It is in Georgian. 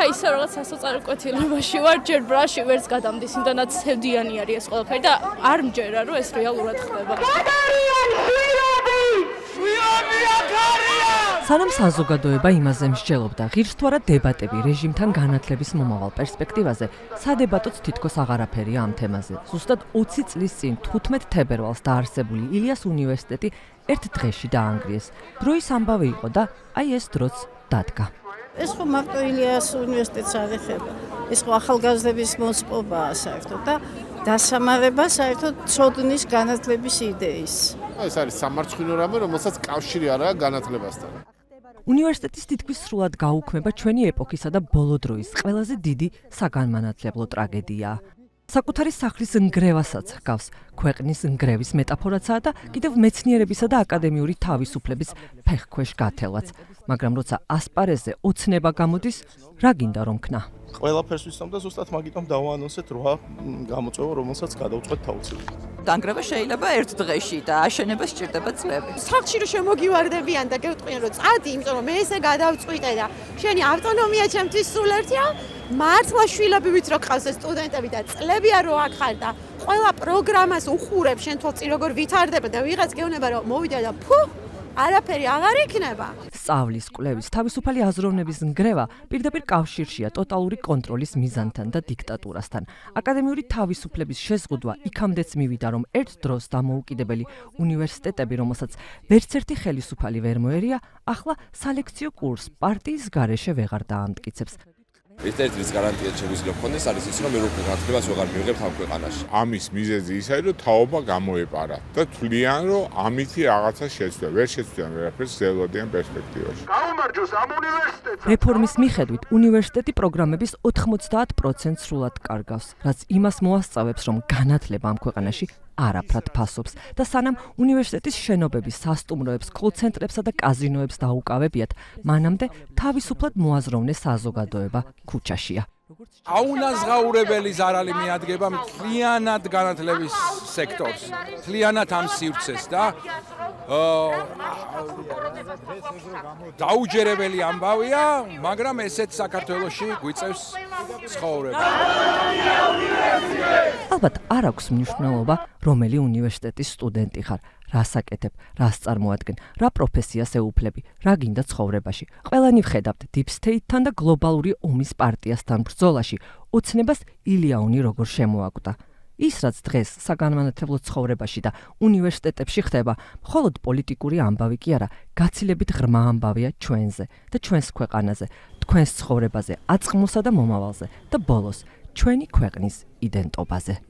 ხა ისე რაღაც სასოწარო კვეთილებაში ვარ, ჯერ ბრაში ვერც გადამდის, იმდანაც სევდიანი არის ეს ყველაფერი და არ მჯერა, რომ ეს რეალურად ხდება. სანამ საზოგადოება იმაზე მსჯელობდა, ღირს თუ არა დებატები რეჟიმთან განათლების მომავალ პერსპექტივაზე, სადებატოც თითქოს აღარაფერია ამ თემაზე. ზუსტად 20 წლის წინ 15 თებერვალს დაარსებული ილიას უნივერსიტეტი ერთ დღეში დაანგრიეს. დროის ამბავი იყო და აი ეს დროც დადგა. ეს ხო მარტო ილიას უნივერსიტეტს არ ეხება. ეს ხო ახალგაზრდების მოსპობაა საერთოდ და დასამარება საერთოდ ცოდნის განათლების იდეის. ეს არის სამარცხვინო რამე, რომელსაც კავშირი არაა განათლებასთან. უნივერსიტეტის თითქმის სრულად გაუქმება ჩვენი ეპოქისა და ბოლო დროის ყველაზე დიდი საგანმანათლებლო ტრაგედიაა. საკუთარი სახლის ნგრევასაც ჰგავს, ქვეყნის ნგრევის მეტაფორაცაა და კიდევ მეცნიერებისა და აკადემიური თავისუფლების ფეხქვეშ გათელვაც. მაგრამ როცა ასპარეზზე ოცნება გამოდის, რა გინდა რომ ქნა? ყველაფერს ვიცნობ და ზუსტად მაგიტომ დავაანონსეთ 8 გამოწვევა, რომელსაც გადავწყვეტ თავისუფლად. დანგრევა შეიძლება ერთ დღეში და აშენება სჭირდება წლები. სახლში რომ შემოგივარდებიან და გეტყვიან რომ წადი, იმიტომ რომ მე ესე გადავწყვიტე და შენი ავტონომია ჩემთვის სულ ერთია, მართლა შვილები რო გყავს სტუდენტები და წლებია რო აქ ხარ და ყველა პროგრამას უხურებ, შენ თვალწინ როგორ ვითარდება და ვიღაც გეუბნება რომ მოვიდა და არაფერი აღარ იქნება. სწავლის, კვლევის, თავისუფალი აზროვნების ნგრევა პირდაპირ კავშირშია ტოტალური კონტროლის მიზანთან და დიქტატურასთან. აკადემიური თავისუფლების შეზღუდვა იქამდეც მივიდა, რომ ერთ დროს დამოუკიდებელი უნივერსიტეტები, რომელსაც ვერც ერთი ხელისუფალი ვერ მოერია, ახლა სალექციო კურსს პარტიის გარეშე ვეღარ დაამტკიცებს. ერთ-ერთი გარანტია შეგვიძლია გქონდეს არის ის, რომ ევროპულ განათლებას ვეღარ მივიღებთ ამ ქვეყანაში. ამის მიზეზი ის არის, რომ თაობა გამოეპარა და თვლიან, რომ ამითი რაღაცა შეცვლა. ვერ შეცვლიან ვერაფერს ზელოდიან პერსპექტივაში. გაუმარჯოს ამ უნივერსიტეტს. რეფორმის მიხედვით უნივერსიტეტი პროგრამების 90% სრულად კარგავს, რაც იმას მოასწავებს, რომ განათლება ამ ქვეყანაში არაფრად ფასობს და სანამ უნივერსიტეტის შენობების სასტუმროებს, კოლ-ცენტრებსა და კაზინოებს დაუკავებიათ, მანამდე თავისუფლად მოაზროვნე საზოგადოება ქუჩაშია. აუნაზღაურებელი ზარალი მიადგება მთლიანად განათლების სექტორს, მთლიანად ამ სივრცეს და დაუჯერებელი ამბავია, მაგრამ ესეც საქართველოში გვიწევს ცხოვრება. ალბათ არ აქვს მნიშვნელობა, რომელი უნივერსიტეტის სტუდენტი ხარ, რას აკეთებ, რას წარმოადგენ, რა პროფესიას ეუფლები, რა გინდა ცხოვრებაში. ყველანი ვხედავთ Deep State-თან და გლობალური ომის პარტიასთან ბრძოლაში ოცნებას ილია-უნი როგორ შემოაკვდა. ის რაც დღეს საგანმანათლებლო ცხოვრებაში და უნივერსიტეტებში ხდება, მხოლოდ პოლიტიკური ამბავი კი არა, გაცილებით ღრმა ამბავია ჩვენზე და ჩვენს ქვეყანაზე, თქვენს ცხოვრებაზე, აწყმოსა და მომავალზე და ბოლოს ჩვენი ქვეყნის იდენტობაზე.